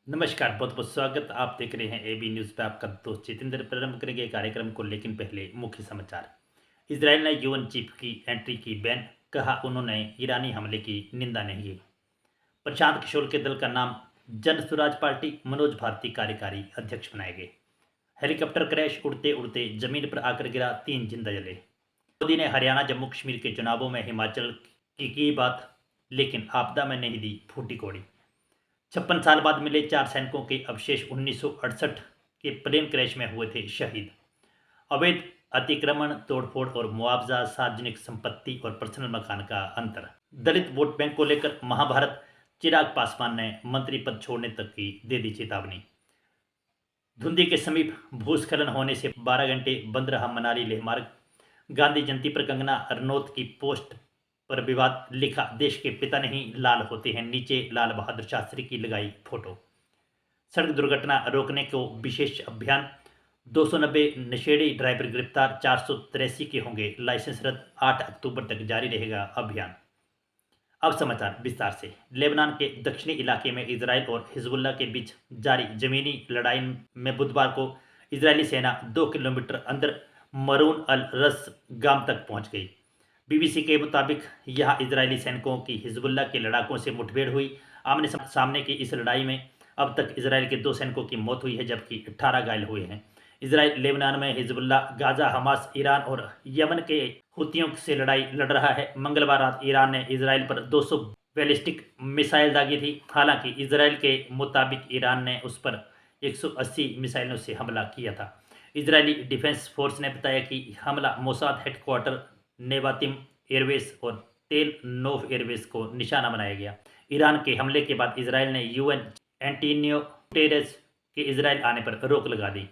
नमस्कार, बहुत बहुत स्वागत। आप देख रहे हैं एबी न्यूज़ पे आपका दोस्त जितेंद्र। प्रारंभ करेंगे कार्यक्रम को, लेकिन पहले मुख्य समाचार। इसराइल ने यूएन चीफ की एंट्री की बैन, कहा उन्होंने ईरानी हमले की निंदा नहीं की। प्रशांत किशोर के दल का नाम जन स्वराज पार्टी, मनोज भारती कार्यकारी अध्यक्ष बनाए गए। हेलीकॉप्टर क्रैश, उड़ते उड़ते जमीन पर आकर गिरा, 3 जिंदा जले। मोदी ने हरियाणा जम्मू कश्मीर के चुनावों में हिमाचल की बात, लेकिन आपदा में नहीं दी फूटी कौड़ी। 56 साल बाद मिले 4 सैनिकों के अवशेष 1968 के प्लेन क्रैश में हुए थे शहीद। अवैध अतिक्रमण, तोड़फोड़ और मुआवजा, सार्वजनिक संपत्ति और पर्सनल मकान का अंतर। दलित वोट बैंक को लेकर महाभारत, चिराग पासवान ने मंत्री पद छोड़ने तक की दे दी चेतावनी। धुंधी के समीप भूस्खलन होने से 12 घंटे बंद रहा मनाली लेह मार्ग। गांधी जयंती पर कंगना रनौत की पोस्ट पर विवाद, लिखा देश के पिता नहीं लाल होते हैं, नीचे लाल बहादुर शास्त्री की लगाई फोटो। सड़क दुर्घटना रोकने को विशेष अभियान, 290 नशेड़ी ड्राइवर गिरफ्तार, 483 के होंगे लाइसेंस रद्द। 8 अक्टूबर तक जारी रहेगा अभियान। अब समाचार विस्तार से। लेबनान के दक्षिणी इलाके में इजराइल और हिजबुल्लाह के बीच जारी जमीनी लड़ाई में बुधवार को इजरायली सेना 2 किलोमीटर अंदर मरून अल रस गांव तक पहुंच गई। बीबीसी के मुताबिक यहां इजरायली सैनिकों की हिजबुल्लाह के लड़ाकों से मुठभेड़ हुई। आमने सामने की इस लड़ाई में अब तक इजराइल के 2 सैनिकों की मौत हुई है, जबकि 18 घायल हुए हैं। इजराइल लेबनान में हिजबुल्लाह, गाजा, हमास, ईरान और यमन के हुतियों से लड़ाई लड़ रहा है। मंगलवार रात ईरान ने इजराइल पर 200 बैलिस्टिक मिसाइल दागी थी। हालांकि इजराइल के मुताबिक ईरान ने उस पर 180 मिसाइलों से हमला किया था। इजरायली डिफेंस फोर्स ने बताया कि हमला मोसाद हेडक्वार्टर, नेवातिम एयरवेस और तेल नोव एयरवेस को निशाना बनाया गया। ईरान के हमले के बाद इजराइल ने यूएन एंटोनियो गुटेरेस के इजराइल आने पर रोक लगा दी।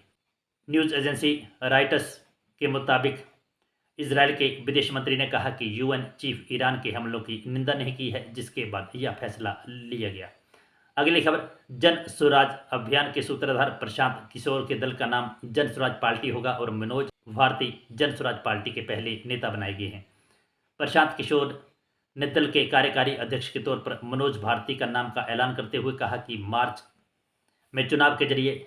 न्यूज़ एजेंसी राइटर्स के मुताबिक इजराइल के विदेश मंत्री ने कहा कि यूएन चीफ ईरान के हमलों की निंदा नहीं की है, जिसके बाद यह फैसला लिया गया। अगली खबर, जन स्वराज अभियान के सूत्रधार प्रशांत किशोर के दल का नाम जन स्वराज पार्टी होगा और मनोज भारती जन स्वराज पार्टी के पहले नेता बनाए गए हैं। प्रशांत किशोर ने दल के कार्यकारी अध्यक्ष के तौर पर मनोज भारती का नाम का ऐलान करते हुए कहा कि मार्च में चुनाव के जरिए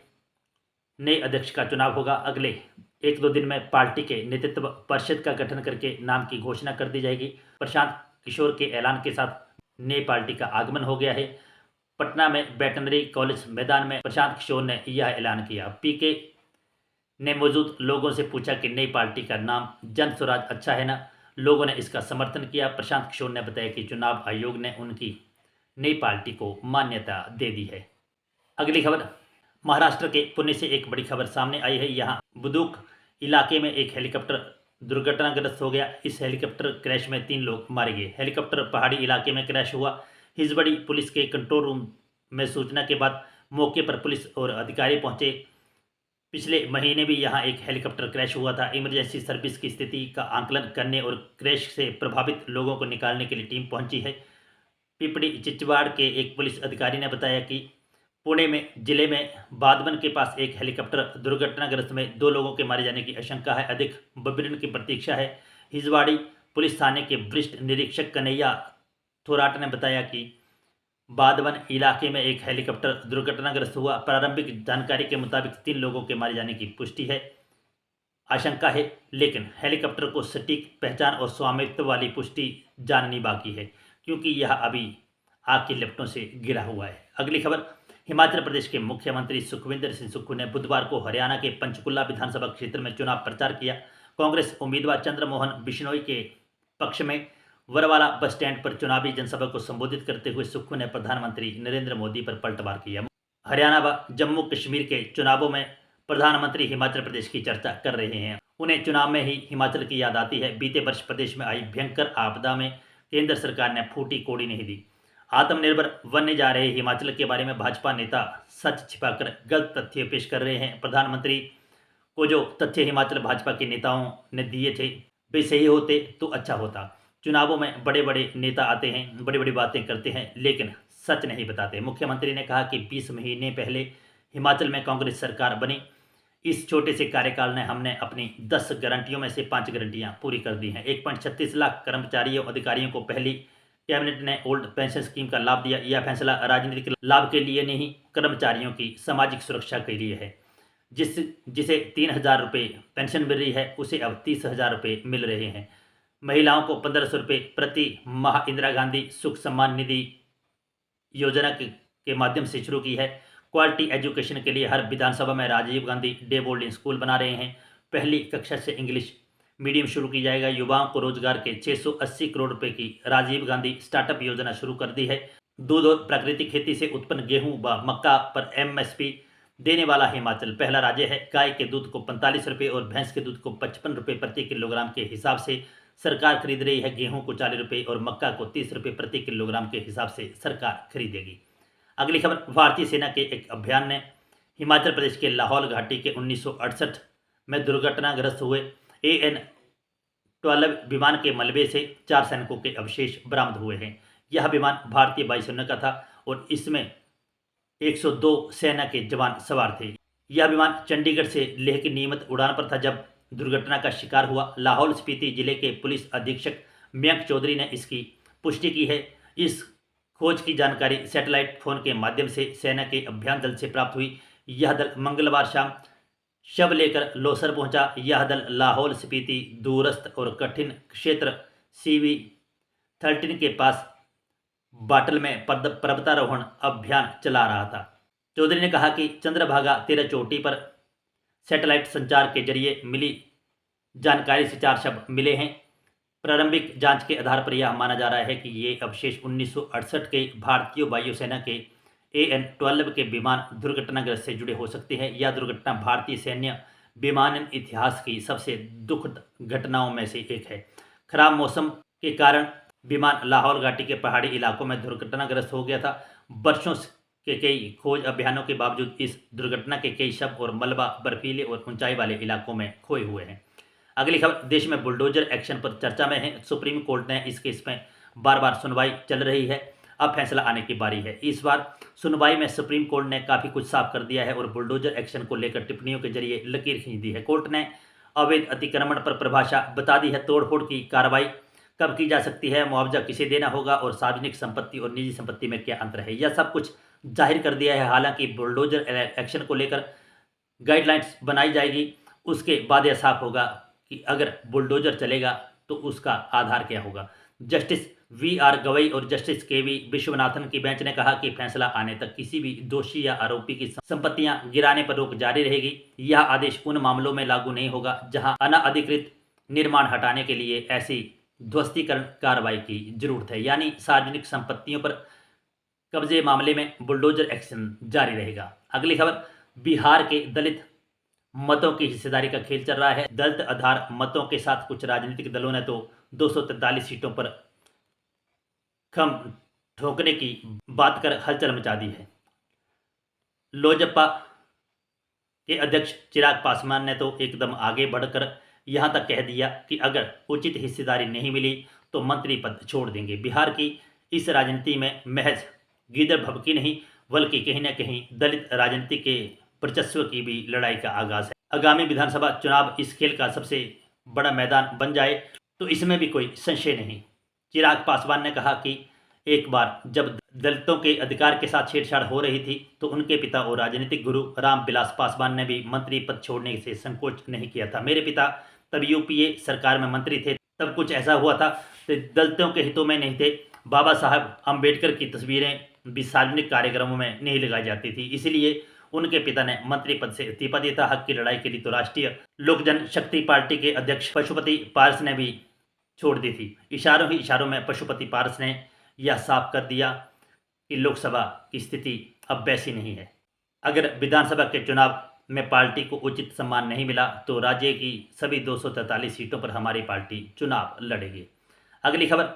नए अध्यक्ष का चुनाव होगा। अगले 1-2 दिन में पार्टी के नेतृत्व परिषद का गठन करके नाम की घोषणा कर दी जाएगी। प्रशांत किशोर के ऐलान के साथ नई पार्टी का आगमन हो गया है। पटना में वेटनरी कॉलेज मैदान में प्रशांत किशोर ने यह ऐलान किया। पीके ने मौजूद लोगों से पूछा कि नई पार्टी का नाम जन स्वराज अच्छा है ना। लोगों ने इसका समर्थन किया। प्रशांत किशोर ने बताया कि चुनाव आयोग ने उनकी नई पार्टी को मान्यता दे दी है। अगली खबर, महाराष्ट्र के पुणे से एक बड़ी खबर सामने आई है। यहाँ बुदुक इलाके में एक हेलीकॉप्टर दुर्घटनाग्रस्त हो गया। इस हेलीकॉप्टर क्रैश में 3 लोग मारे गए। हेलीकॉप्टर पहाड़ी इलाके में क्रैश हुआ। हिजबड़ी पुलिस के कंट्रोल रूम में सूचना के बाद मौके पर पुलिस और अधिकारी पहुंचे। पिछले महीने भी यहां एक हेलीकॉप्टर क्रैश हुआ था। इमरजेंसी सर्विस की स्थिति का आकलन करने और क्रैश से प्रभावित लोगों को निकालने के लिए टीम पहुंची है। पिपड़ी चिचवाड़ के एक पुलिस अधिकारी ने बताया कि पुणे में जिले में बादवन के पास एक हेलीकॉप्टर दुर्घटनाग्रस्त में 2 लोगों के मारे जाने की आशंका है। अधिक विवरण की प्रतीक्षा है। हिजवाड़ी पुलिस थाने के वरिष्ठ निरीक्षक कन्हैया थोराट ने बताया कि बादवन इलाके में एक हेलीकॉप्टर दुर्घटनाग्रस्त हुआ। प्रारंभिक जानकारी के मुताबिक 3 लोगों के मारे जाने की पुष्टि है, आशंका है, लेकिन हेलीकॉप्टर को सटीक पहचान और स्वामित्व वाली पुष्टि जाननी बाकी है, क्योंकि यह अभी आग की लपटों से घिरा हुआ है। अगली खबर, हिमाचल प्रदेश के मुख्यमंत्री सुखविंदर सिंह सुक्खू ने बुधवार को हरियाणा के पंचकुला विधानसभा क्षेत्र में चुनाव प्रचार किया। कांग्रेस उम्मीदवार चंद्रमोहन बिश्नोई के पक्ष में वरवाला बस स्टैंड पर चुनावी जनसभा को संबोधित करते हुए सुक्खू ने प्रधानमंत्री नरेंद्र मोदी पर पलटवार किया। हरियाणा व जम्मू कश्मीर के चुनावों में प्रधानमंत्री हिमाचल प्रदेश की चर्चा कर रहे हैं। उन्हें चुनाव में ही हिमाचल की याद आती है। बीते वर्ष प्रदेश में आई भयंकर आपदा में केंद्र सरकार ने फूटी कोड़ी नहीं दी। आत्मनिर्भर बनने जा रहे हिमाचल के बारे में भाजपा नेता सच छिपाकर गलत तथ्य पेश कर रहे हैं। प्रधानमंत्री को जो तथ्य हिमाचल भाजपा के नेताओं ने दिए थे वे सही होते तो अच्छा होता। चुनावों में बड़े बड़े नेता आते हैं, बड़ी बड़ी बातें करते हैं, लेकिन सच नहीं बताते। मुख्यमंत्री ने कहा कि 20 महीने पहले हिमाचल में कांग्रेस सरकार बनी। इस छोटे से कार्यकाल ने हमने अपनी 10 गारंटियों में से 5 गारंटियां पूरी कर दी हैं। 1.36 लाख कर्मचारियों अधिकारियों को पहली कैबिनेट ने ओल्ड पेंशन स्कीम का लाभ दिया। यह फैसला राजनीतिक लाभ के लिए नहीं, कर्मचारियों की सामाजिक सुरक्षा के लिए है। जिसे 3,000 रुपये पेंशन मिल रही है, उसे अब 30,000 रुपये मिल रहे हैं। महिलाओं को 1,500 रुपये प्रति माह इंदिरा गांधी सुख सम्मान निधि योजना के माध्यम से शुरू की है। क्वालिटी एजुकेशन के लिए हर विधानसभा में Rajiv Gandhi day boarding school बना रहे हैं। पहली कक्षा से इंग्लिश मीडियम शुरू की जाएगा। युवाओं को रोजगार के 680 करोड़ रुपए की राजीव गांधी स्टार्टअप योजना शुरू कर दी है। दूध और प्राकृतिक खेती से उत्पन्न गेहूं व मक्का पर एमएसपी देने वाला हिमाचल पहला राज्य है। गाय के दूध को 45 रुपये और भैंस के दूध को 55 रुपये प्रति किलोग्राम के हिसाब से सरकार खरीद रही है। गेहूं को 40 रुपये और मक्का को 30 रुपये प्रति किलोग्राम के हिसाब से सरकार खरीदेगी। अगली खबर, भारतीय सेना के एक अभियान ने हिमाचल प्रदेश के लाहौल घाटी के 1968 में दुर्घटनाग्रस्त हुए AN-12 विमान के मलबे से 4 सैनिकों के अवशेष बरामद हुए हैं। यह विमान भारतीय वायुसेना का था और इसमें 102 सेना के जवान सवार थे। यह विमान चंडीगढ़ से लेह की नियमित उड़ान पर था जब दुर्घटना का शिकार हुआ। लाहौल स्पीति जिले के पुलिस अधीक्षक मयंक चौधरी ने इसकी पुष्टि की है। इस खोज की जानकारी सैटेलाइट फोन के माध्यम से सेना के अभियान दल से प्राप्त हुई। यह दल मंगलवार शाम शव लेकर लोसर पहुंचा। यह दल लाहौल स्पीति दूरस्थ और कठिन क्षेत्र CV-13 के पास बाटल में पर्वतारोहण अभियान चला रहा था। चौधरी ने कहा कि चंद्रभागा 13 चोटी पर सैटेलाइट संचार के जरिए मिली जानकारी से 4 शव मिले हैं। प्रारंभिक जांच के आधार पर यह माना जा रहा है कि ये अवशेष 1968 के भारतीय वायुसेना के AN-12 के विमान दुर्घटनाग्रस्त से जुड़े हो सकते हैं। यह दुर्घटना भारतीय सैन्य विमानन इतिहास की सबसे दुखद घटनाओं में से एक है। खराब मौसम के कारण विमान लाहौल घाटी के पहाड़ी इलाकों में दुर्घटनाग्रस्त हो गया था। वर्षों के कई खोज अभियानों के बावजूद इस दुर्घटना के कई शव और मलबा बर्फीले और ऊंचाई वाले इलाकों में खोए हुए हैं। अगली खबर, देश में बुलडोजर एक्शन पर चर्चा में है। सुप्रीम कोर्ट ने इस केस में बार बार सुनवाई चल रही है, अब फैसला आने की बारी है। इस बार सुनवाई में सुप्रीम कोर्ट ने काफ़ी कुछ साफ कर दिया है और बुलडोजर एक्शन को लेकर टिप्पणियों के जरिए लकीर खींच दी है। कोर्ट ने अवैध अतिक्रमण पर परिभाषा बता दी है। तोड़फोड़ की कार्रवाई कब की जा सकती है, मुआवजा किसे देना होगा और सार्वजनिक संपत्ति और निजी संपत्ति में क्या अंतर है, यह सब कुछ जाहिर कर दिया है। हालांकि बुलडोजर एक्शन को लेकर गाइडलाइंस बनाई जाएगी, उसके बाद यह साफ होगा कि अगर बुलडोजर चलेगा तो उसका आधार क्या होगा। जस्टिस VR गवई और जस्टिस KV विश्वनाथन की बेंच ने कहा कि फैसला आने तक किसी भी दोषी या आरोपी की संपत्तियां गिराने पर रोक जारी रहेगी। यह आदेश उन मामलों में लागू नहीं होगा जहां अनाधिकृत निर्माण हटाने के लिए ऐसी ध्वस्तीकरण कार्रवाई की जरूरत है, यानी सार्वजनिक संपत्तियों पर कब्जे मामले में बुलडोजर एक्शन जारी रहेगा। अगली खबर, बिहार के दलित मतों की हिस्सेदारी का खेल चल रहा है। दलित आधार मतों के साथ कुछ राजनीतिक दलों ने तो 243 सीटों पर खम ठोकने की बात कर हलचल मचा दी है। लोजपा के अध्यक्ष चिराग पासवान ने तो एकदम आगे बढ़कर यहां तक कह दिया कि अगर उचित हिस्सेदारी नहीं मिली तो मंत्री पद छोड़ देंगे। बिहार की इस राजनीति में महज गीदड़ भभकी नहीं बल्कि कहीं न कहीं दलित राजनीति के वर्चस्व की भी लड़ाई का आगाज है। आगामी विधानसभा चुनाव इस खेल का सबसे बड़ा मैदान बन जाए तो इसमें भी कोई संशय नहीं। चिराग पासवान ने कहा कि एक बार जब दलितों के अधिकार के साथ छेड़छाड़ हो रही थी तो उनके पिता और राजनीतिक गुरु रामविलास पासवान ने भी मंत्री पद छोड़ने से संकोच नहीं किया था। मेरे पिता तब UPA सरकार में मंत्री थे, तब कुछ ऐसा हुआ था तो दलितों के हितों में नहीं थे। बाबा साहब अम्बेडकर की तस्वीरें भी सार्वजनिक कार्यक्रमों में नहीं लगाई जाती थी, इसलिए उनके पिता ने मंत्री पद से इस्तीफा दिया था। हक की लड़ाई के लिए तो राष्ट्रीय लोक जनशक्ति पार्टी के अध्यक्ष पशुपति पारस ने भी छोड़ दी थी। इशारों ही इशारों में पशुपति पारस ने यह साफ कर दिया कि लोकसभा की स्थिति अब वैसी नहीं है। अगर विधानसभा के चुनाव में पार्टी को उचित सम्मान नहीं मिला तो राज्य की सभी 243 सीटों पर हमारी पार्टी चुनाव लड़ेगी। अगली खबर,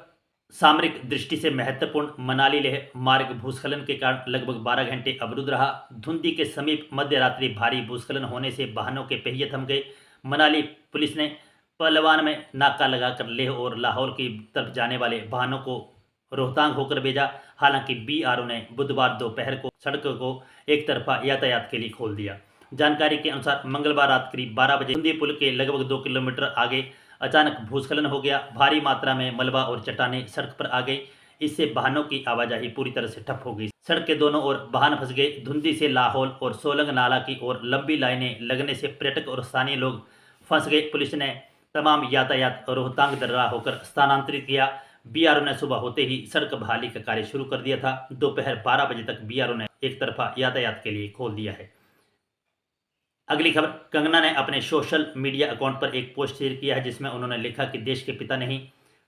सामरिक दृष्टि से महत्वपूर्ण मनाली लेह मार्ग भूस्खलन के कारण लगभग 12 घंटे अवरुद्ध रहा। धुंधी के समीप मध्य रात्रि भारी भूस्खलन होने से वाहनों के पहिए थम गए। मनाली पुलिस ने पहलवान में नाका लगाकर लेह और लाहौर की तरफ जाने वाले वाहनों को रोहतांग होकर भेजा। हालांकि BRO ने बुधवार दोपहर को सड़कों को एक तरफा यातायात के लिए खोल दिया। जानकारी के अनुसार मंगलवार रात करीब 12 बजे धुंधी पुल के लगभग 2 किलोमीटर आगे अचानक भूस्खलन हो गया। भारी मात्रा में मलबा और चट्टानें सड़क पर आ गई। इससे वाहनों की आवाजाही पूरी तरह से ठप हो गई। सड़क के दोनों ओर वाहन फंस गए। धुंधी से लाहौल और सोलंग नाला की ओर लंबी लाइनें लगने से पर्यटक और स्थानीय लोग फंस गए। पुलिस ने तमाम यातायात रोहतांग दर्रा होकर स्थानांतरित किया। बीआरओ ने सुबह होते ही सड़क बहाली का कार्य शुरू कर दिया था। दोपहर 12 बजे तक बीआरओ ने एक तरफा यातायात के लिए खोल दिया है। अगली खबर, कंगना ने अपने सोशल मीडिया अकाउंट पर एक पोस्ट शेयर किया है जिसमें उन्होंने लिखा कि देश के पिता नहीं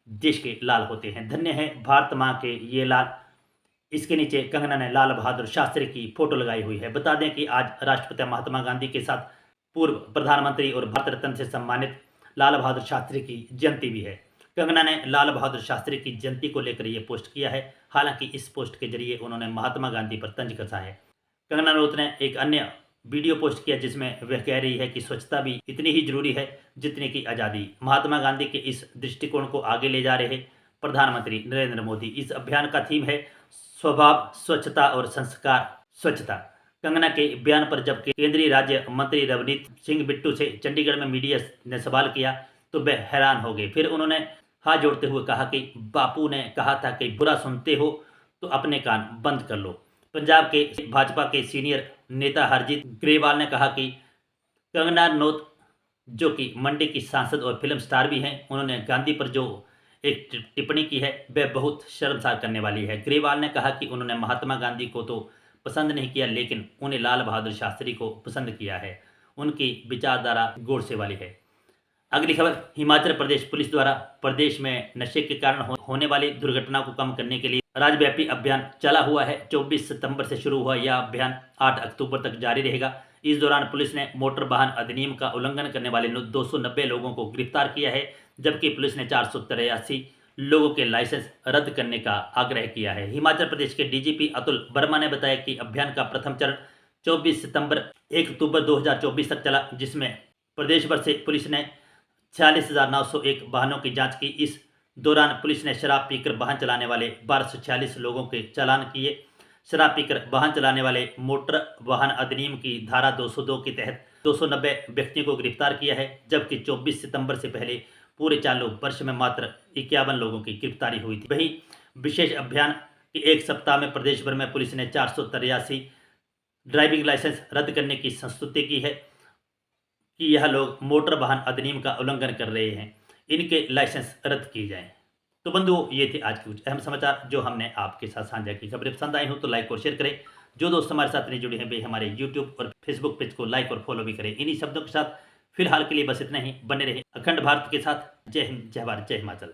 देश के लाल होते हैं, धन्य है भारत माँ के ये लाल। इसके नीचे कंगना ने लाल बहादुर शास्त्री की फोटो लगाई हुई है। बता दें कि आज राष्ट्रपिता महात्मा गांधी के साथ पूर्व प्रधानमंत्री और भारत रत्न से सम्मानित लाल बहादुर शास्त्री की जयंती भी है। कंगना ने लाल बहादुर शास्त्री की जयंती को लेकर यह पोस्ट किया है। हालांकि इस पोस्ट के जरिए उन्होंने महात्मा गांधी पर तंज कसा है। कंगना रनौत ने एक अन्य वीडियो पोस्ट किया जिसमें वह कह रही है कि स्वच्छता भी इतनी ही जरूरी है जितनी की आज़ादी। महात्मा गांधी के इस दृष्टिकोण को आगे ले जा रहे प्रधानमंत्री नरेंद्र मोदी। इस अभियान का थीम है स्वभाव स्वच्छता और संस्कार स्वच्छता। कंगना के बयान पर जब केंद्रीय राज्य मंत्री रवनीत सिंह बिट्टू से चंडीगढ़ में मीडिया ने सवाल किया तो वह हैरान हो गए। फिर उन्होंने हाथ जोड़ते हुए कहा कि बापू ने कहा था कि बुरा सुनते हो तो अपने कान बंद कर लो। पंजाब के भाजपा के सीनियर नेता हरजीत ग्रेवाल ने कहा कि कंगना रनौत जो कि मंडी की सांसद और फिल्म स्टार भी हैं, उन्होंने गांधी पर जो एक टिप्पणी की है वह बहुत शर्मसार करने वाली है। ग्रेवाल ने कहा कि उन्होंने महात्मा गांधी को तो पसंद नहीं किया लेकिन उन्हें लाल बहादुर शास्त्री को पसंद किया है। उनकी विचारधारा गोडसे वाली है। अगली खबर, हिमाचल प्रदेश पुलिस द्वारा प्रदेश में नशे के कारण होने वाली दुर्घटना को कम करने के लिए राज्यव्यापी अभियान चला हुआ है। 24 सितंबर से शुरू हुआ यह अभियान 8 अक्टूबर तक जारी रहेगा। इस दौरान पुलिस ने मोटर वाहन अधिनियम का उल्लंघन करने वाले 290 लोगों को गिरफ्तार किया है, जबकि पुलिस ने 483 लोगों के लाइसेंस रद्द करने का आग्रह किया है। हिमाचल प्रदेश के डीजीपी अतुल वर्मा ने बताया कि अभियान का प्रथम चरण 24 सितंबर 1 अक्टूबर 2024 तक चला, जिसमें प्रदेश भर से पुलिस ने 46,901 वाहनों की जांच की। इस दौरान पुलिस ने शराब पीकर वाहन चलाने वाले 1246 लोगों के चालान किए। शराब पीकर वाहन चलाने वाले मोटर वाहन अधिनियम की धारा 202 के तहत 290 व्यक्तियों को गिरफ्तार किया है, जबकि 24 सितंबर से पहले पूरे चालू वर्ष में मात्र 51 लोगों की गिरफ्तारी हुई थी। वहीं विशेष अभियान के एक सप्ताह में प्रदेश भर में पुलिस ने 483 ड्राइविंग लाइसेंस रद्द करने की संस्तुति की है कि यह लोग मोटर वाहन अधिनियम का उल्लंघन कर रहे हैं, इनके लाइसेंस रद्द किए जाएं। तो बंधुओं, ये थे आज के कुछ अहम समाचार जो हमने आपके साथ साझा की। खबरें पसंद आई हो तो लाइक और शेयर करें। जो दोस्त हमारे साथ नहीं जुड़े हैं वे हमारे यूट्यूब और फेसबुक पेज को लाइक और फॉलो भी करें। इन्हीं शब्दों के साथ फिलहाल के लिए बस इतना ही। बने रहे अखंड भारत के साथ। जय हिंद, जय भारत, जय हिमाचल।